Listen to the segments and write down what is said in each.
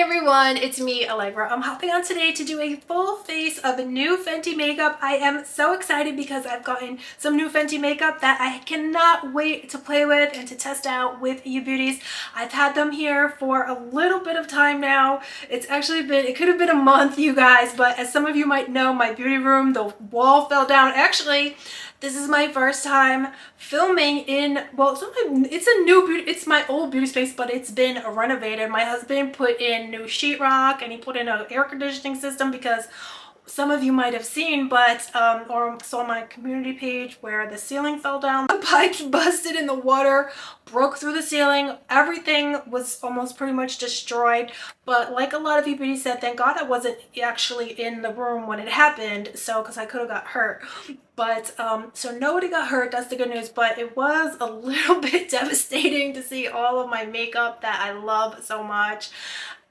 Hey everyone, it's me, Allegra. I'm hopping on today to do a full face of new Fenty makeup. I am so excited because I've gotten some new Fenty makeup that I cannot wait to play with and to test out with you beauties. I've had them here for a little bit of time now. It's actually been, it could have been a month, you guys, but as some of you might know, my beauty room, the wall fell down. Actually, this is my first time filming in, well, it's a new beauty, it's my old beauty space, but it's been renovated. My husband put in new sheetrock and he put in an air conditioning system because some of you might have seen, but or saw my community page where the ceiling fell down. The pipes busted in the water, broke through the ceiling. Everything was almost pretty much destroyed. But like a lot of you beauty said, thank God I wasn't actually in the room when it happened. So, because I could have got hurt. But so nobody got hurt. That's the good news. But it was a little bit devastating to see all of my makeup that I love so much.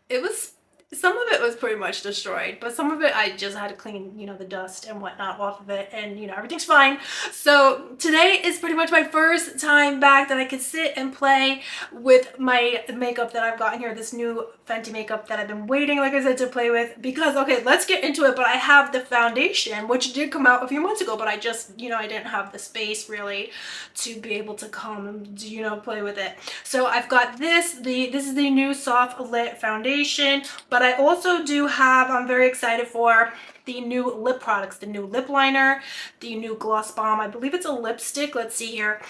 It was, some of it was pretty much destroyed, but some of it I just had to clean, you know, the dust and whatnot off of it, and you know, everything's fine. So today is pretty much my first time back that I could sit and play with my makeup that I've gotten here, this new Fenty makeup that I've been waiting, like I said, to play with. Because okay, let's get into it. But I have the foundation, which did come out a few months ago, but I just, you know, I didn't have the space really to be able to come and, you know, play with it. So I've got this is the new soft lit foundation, but I also do have, I'm very excited for the new lip products, the new lip liner, the new gloss bomb. I believe it's a lipstick. Let's see here.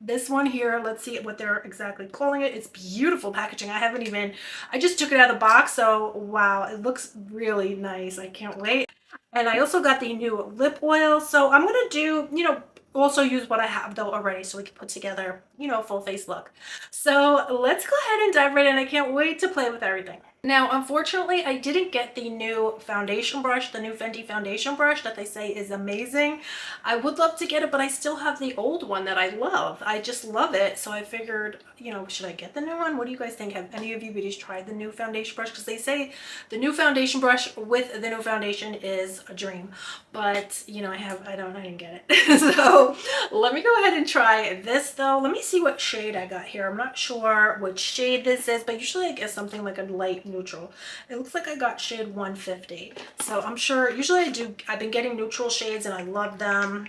This one here, let's see what they're exactly calling it. It's beautiful packaging. I just took it out of the box, so wow, it looks really nice. I can't wait. And I also got the new lip oil, so I'm gonna do, you know, also use what I have though already so we can put together, you know, a full face look. So let's go ahead and dive right in. I can't wait to play with everything. Now, unfortunately, I didn't get the new foundation brush, the new Fenty foundation brush that they say is amazing. I would love to get it, but I still have the old one that I love. I just love it. So I figured, you know, should I get the new one? What do you guys think? Have any of you beauties tried the new foundation brush? Because they say the new foundation brush with the new foundation is a dream. But, you know, I didn't get it. So let me go ahead and try this though. Let me see what shade I got here. I'm not sure which shade this is, but usually I get something like a light neutral. It looks like I got shade 150. So I'm sure, usually I've been getting neutral shades and I love them.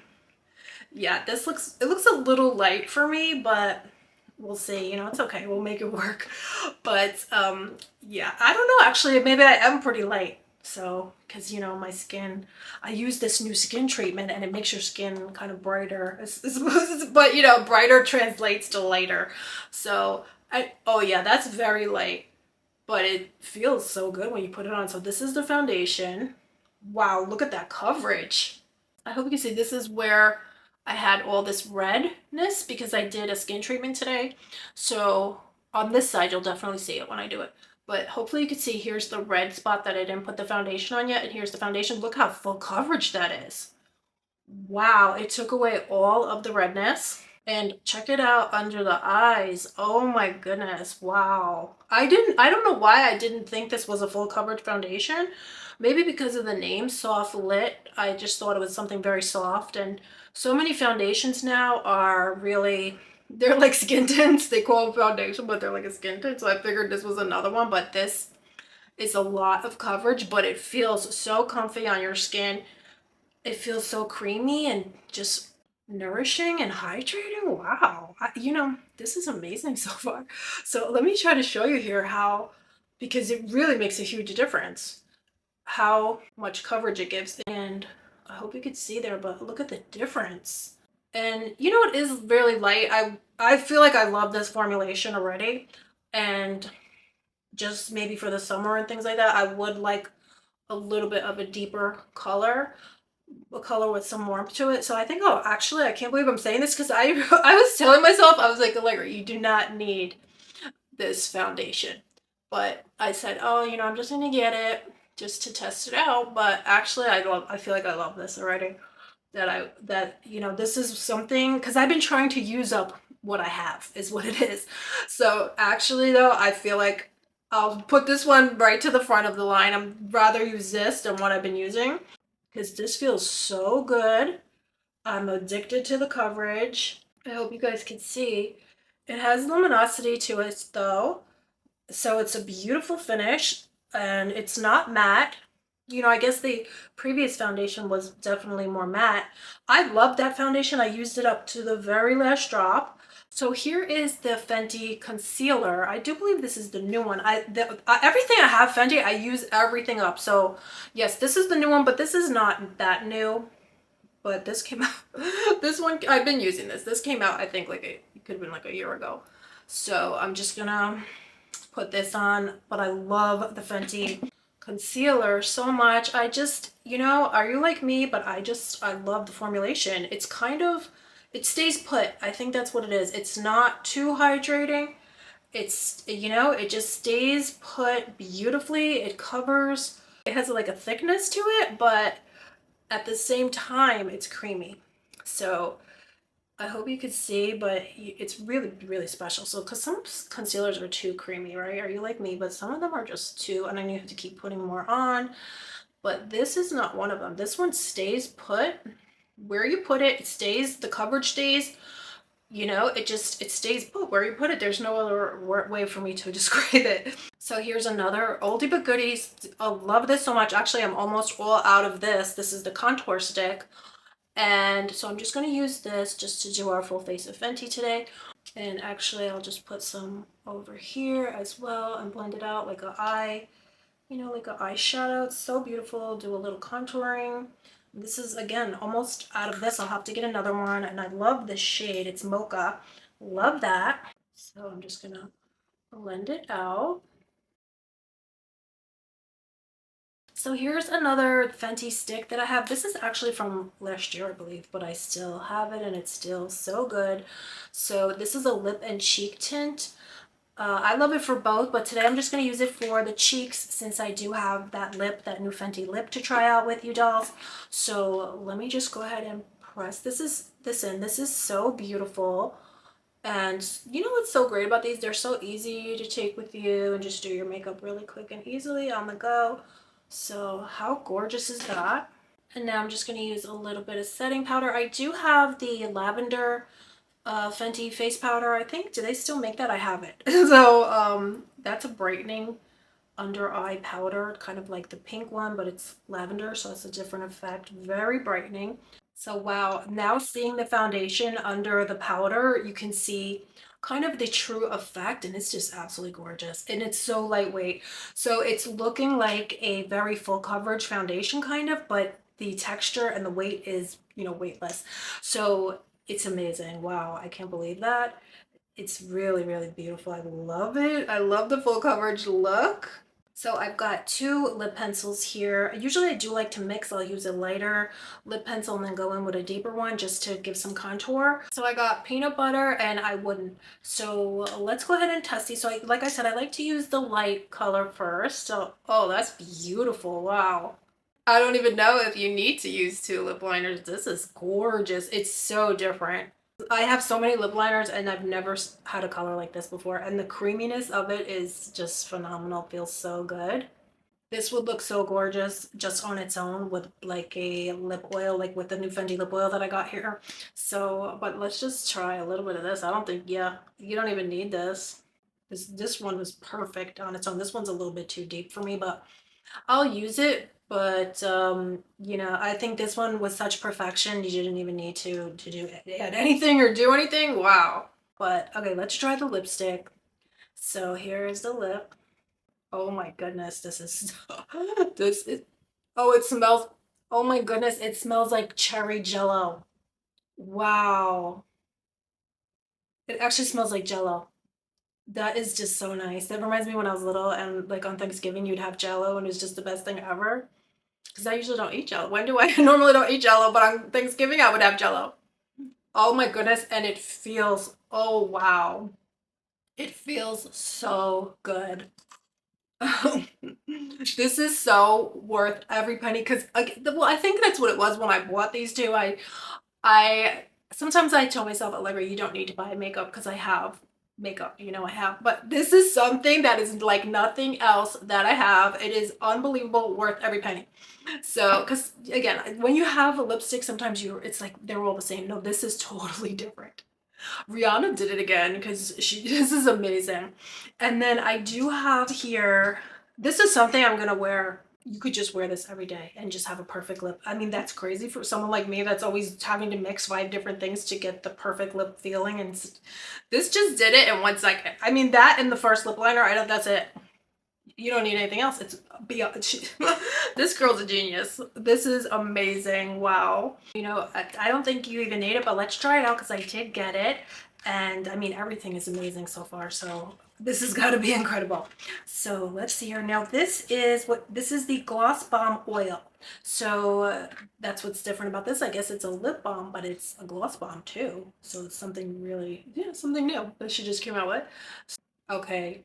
Yeah, it looks a little light for me, but we'll see. You know, it's okay. We'll make it work. But yeah, I don't know. Actually, maybe I am pretty light. So, because, you know, my skin, I use this new skin treatment and it makes your skin kind of brighter. But, you know, brighter translates to lighter. So, oh yeah, that's very light. But it feels so good when you put it on. So this is the foundation. Wow, look at that coverage. I hope you can see this is where I had all this redness because I did a skin treatment today. So on this side, you'll definitely see it when I do it. But hopefully you can see here's the red spot that I didn't put the foundation on yet. And here's the foundation. Look how full coverage that is. Wow, it took away all of the redness. And check it out under the eyes. Oh my goodness. Wow. I don't know why I didn't think this was a full coverage foundation. Maybe because of the name, Soft Lit. I just thought it was something very soft. And so many foundations now are really, they're like skin tints. They call them foundation, but they're like a skin tint. So I figured this was another one. But this is a lot of coverage, but it feels so comfy on your skin. It feels so creamy and just nourishing and hydrating. Wow. You know, this is amazing so far. So let me try to show you here how, because it really makes a huge difference, how much coverage it gives. And I hope you could see there, but look at the difference. And you know, it is really light. I feel like I love this formulation already. And just maybe for the summer and things like that, I would like a little bit of a deeper color, a color with some warmth to it. So I think, oh, actually, I can't believe I'm saying this because I was telling myself, I was like, Allegra, you do not need this foundation. But I said, oh, you know, I'm just gonna get it just to test it out. But actually, I feel like I love this already. That you know, this is something, because I've been trying to use up what I have is what it is. So actually though, I feel like I'll put this one right to the front of the line. I'm rather use this than what I've been using because this feels so good. I'm addicted to the coverage. I hope you guys can see. It has luminosity to it though. So it's a beautiful finish and it's not matte. You know, I guess the previous foundation was definitely more matte. I love that foundation. I used it up to the very last drop. So here is the Fenty concealer. I do believe this is the new one. Everything I have Fenty, I use everything up. So yes, this is the new one, but this is not that new. But this came out, this one, I've been using this. This came out, I think like it could have been like a year ago. So I'm just gonna put this on, but I love the Fenty concealer so much. I just, you know, are you like me? But I love the formulation. It's kind of, it stays put. I think that's what it is. It's not too hydrating. It's, you know, it just stays put beautifully. It covers, it has like a thickness to it, but at the same time, it's creamy. So I hope you could see, but it's really, really special. So, because some concealers are too creamy, right? Are you like me? But some of them are just too, and then you have to keep putting more on. But this is not one of them. This one stays put. Where you put it, it stays, the coverage stays, you know, it stays put where you put it. There's no other way for me to describe it. So here's another oldie but goodies. I love this so much. Actually, I'm almost all out of this. This is the contour stick. And so I'm just going to use this just to do our full face of Fenty today. And actually, I'll just put some over here as well and blend it out like a eye, you know, like an eyeshadow. It's so beautiful. Do a little contouring. This is, again, almost out of this. I'll have to get another one. And I love this shade. It's Mocha. Love that. So I'm just going to blend it out. So here's another Fenty stick that I have. This is actually from last year, I believe, but I still have it and it's still so good. So this is a lip and cheek tint. I love it for both, but today I'm just going to use it for the cheeks since I do have that lip, that new Fenty lip to try out with you dolls. So let me just go ahead and press this in. This is so beautiful. And you know what's so great about these? They're so easy to take with you and just do your makeup really quick and easily on the go. So how gorgeous is that? And now I'm just going to use a little bit of setting powder. I do have the lavender Fenty face powder. I think, do they still make that? I have it. So that's a brightening under eye powder, kind of like the pink one, but it's lavender, so it's a different effect. Very brightening. So wow, now seeing the foundation under the powder, you can see kind of the true effect, and it's just absolutely gorgeous. And it's so lightweight. So it's looking like a very full coverage foundation kind of, but the texture and the weight is, you know, weightless. So it's amazing. Wow, I can't believe that. It's really, really beautiful. I love it. I love the full coverage look. So I've got two lip pencils here. Usually I do like to mix. I'll use a lighter lip pencil and then go in with a deeper one just to give some contour. So I got peanut butter and I wouldn't. So let's go ahead and test these. So like I said, I like to use the light color first. So, oh, that's beautiful. Wow. I don't even know if you need to use two lip liners. This is gorgeous. It's so different. I have so many lip liners and I've never had a color like this before, and the creaminess of it is just phenomenal. Feels so good. This would look so gorgeous just on its own with like a lip oil, like with the new Fenty lip oil that I got here. So, but let's just try a little bit of this. I don't think, yeah, you don't even need this. This one was perfect on its own. This one's a little bit too deep for me, but I'll use it. But you know, I think this one was such perfection. You didn't even need to do add anything or do anything. Wow. But okay, let's try the lipstick. So here is the lip. Oh my goodness, this is this is, oh, it smells, oh my goodness, it smells like cherry jello. Wow. It actually smells like jello. That is just so nice. That reminds me when I was little and like on Thanksgiving you'd have jello and it was just the best thing ever. Because I usually don't eat jello. When do I normally don't eat jello, but on Thanksgiving I would have jello. Oh my goodness, and it feels, oh wow. It feels so good. This is so worth every penny because well, I think that's what it was when I bought these two. I sometimes I tell myself, Allegra, you don't need to buy makeup because I have makeup, you know I have. But this is something that is like nothing else that I have. It is unbelievable, worth every penny. So, because again, when you have a lipstick, sometimes it's like they're all the same. No, this is totally different. Rihanna did it again because this is amazing. And then I do have here, this is something I'm gonna wear. You could just wear this every day and just have a perfect lip. I mean, that's crazy for someone like me that's always having to mix 5 different things to get the perfect lip feeling. And this just did it in 1 second. I mean, that and the first lip liner, I don't, that's it. You don't need anything else. It's beyond. This girl's a genius. This is amazing. Wow. You know, I don't think you even need it, but let's try it out because I did get it. And I mean, everything is amazing so far. So this has got to be incredible. So let's see here. Now this is the Gloss Bomb Oil. So that's what's different about this. I guess it's a lip balm, but it's a gloss bomb too. So it's something really, yeah, something new that she just came out with. Okay,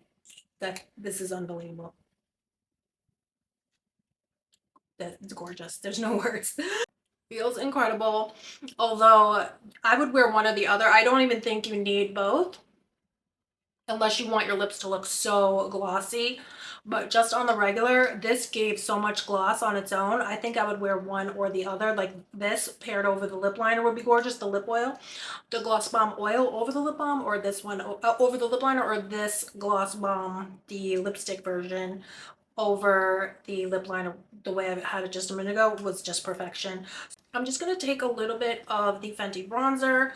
this is unbelievable. That's gorgeous. There's no words. Feels incredible. Although I would wear one or the other. I don't even think you need both unless you want your lips to look so glossy. But just on the regular, this gave so much gloss on its own. I think I would wear one or the other. Like this paired over the lip liner would be gorgeous. The lip oil, the gloss bomb oil over the lip balm, or this one over the lip liner, or this gloss bomb, the lipstick version over the lip liner the way I had it just a minute ago was just perfection. I'm just going to take a little bit of the Fenty bronzer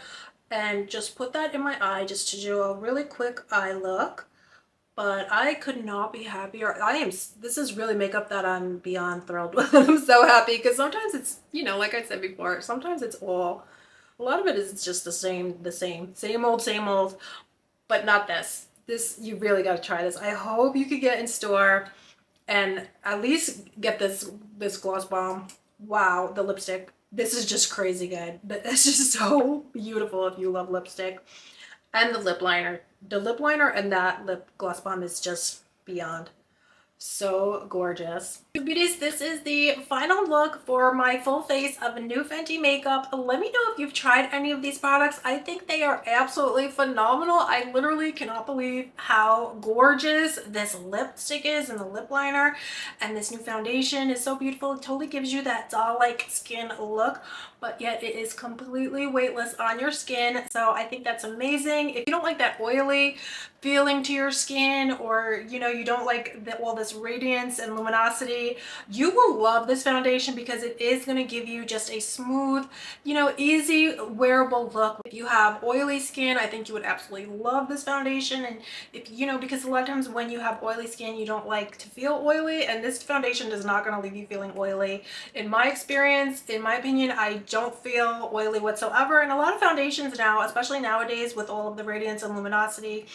and just put that in my eye just to do a really quick eye look. But I could not be happier. This is really makeup that I'm beyond thrilled with. I'm so happy because sometimes it's, you know, like I said before, sometimes it's a lot of it is just same old, but not this. This, you really got to try this. I hope you could get in store and at least get this gloss bomb. Wow, the lipstick. This is just crazy good. It's just so beautiful if you love lipstick. And the lip liner. The lip liner and that lip gloss bomb is just beyond. So gorgeous. Beauties, this is the final look for my full face of new Fenty makeup. Let me know if you've tried any of these products. I think they are absolutely phenomenal. I literally cannot believe how gorgeous this lipstick is and the lip liner, and this new foundation is so beautiful. It totally gives you that doll-like skin look, but yet it is completely weightless on your skin. So I think that's amazing. If you don't like that oily feeling to your skin, or you know, you don't like all this radiance and luminosity, you will love this foundation because it is going to give you just a smooth, you know, easy wearable look. If you have oily skin, I think you would absolutely love this foundation. And if you know, because a lot of times when you have oily skin, you don't like to feel oily, and this foundation is not going to leave you feeling oily. In my experience, in my opinion, I don't feel oily whatsoever. And a lot of foundations now, especially nowadays with all of the radiance and luminosity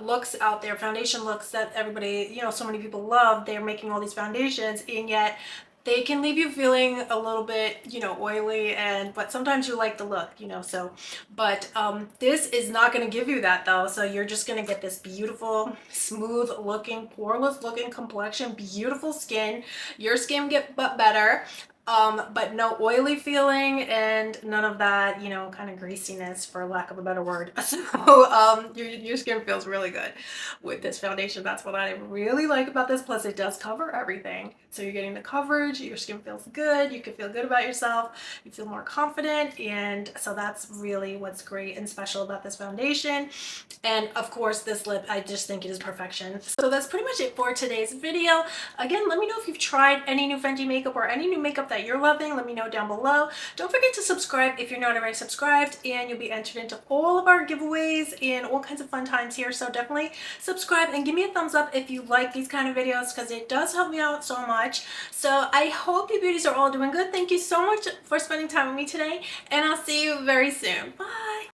looks out there, foundation looks that everybody, you know, so many people love, they're making all these foundations, and yet they can leave you feeling a little bit, you know, oily, and but sometimes you like the look, you know. So but this is not going to give you that though. So you're just going to get this beautiful, smooth looking, poreless looking complexion, beautiful skin. Your skin get better, but no oily feeling and none of that, you know, kind of greasiness, for lack of a better word. So your skin feels really good with this foundation. That's what I really like about this. Plus it does cover everything. So you're getting the coverage, your skin feels good, you can feel good about yourself, you feel more confident, and so that's really what's great and special about this foundation. And of course this lip, I just think it is perfection. So that's pretty much it for today's video. Again, let me know if you've tried any new Fenty makeup or any new makeup that you're loving. Let me know down below. Don't forget to subscribe if you're not already subscribed, and you'll be entered into all of our giveaways and all kinds of fun times here. So definitely subscribe and give me a thumbs up if you like these kind of videos, because it does help me out so much. So I hope you beauties are all doing good. Thank you so much for spending time with me today, and I'll see you very soon. Bye.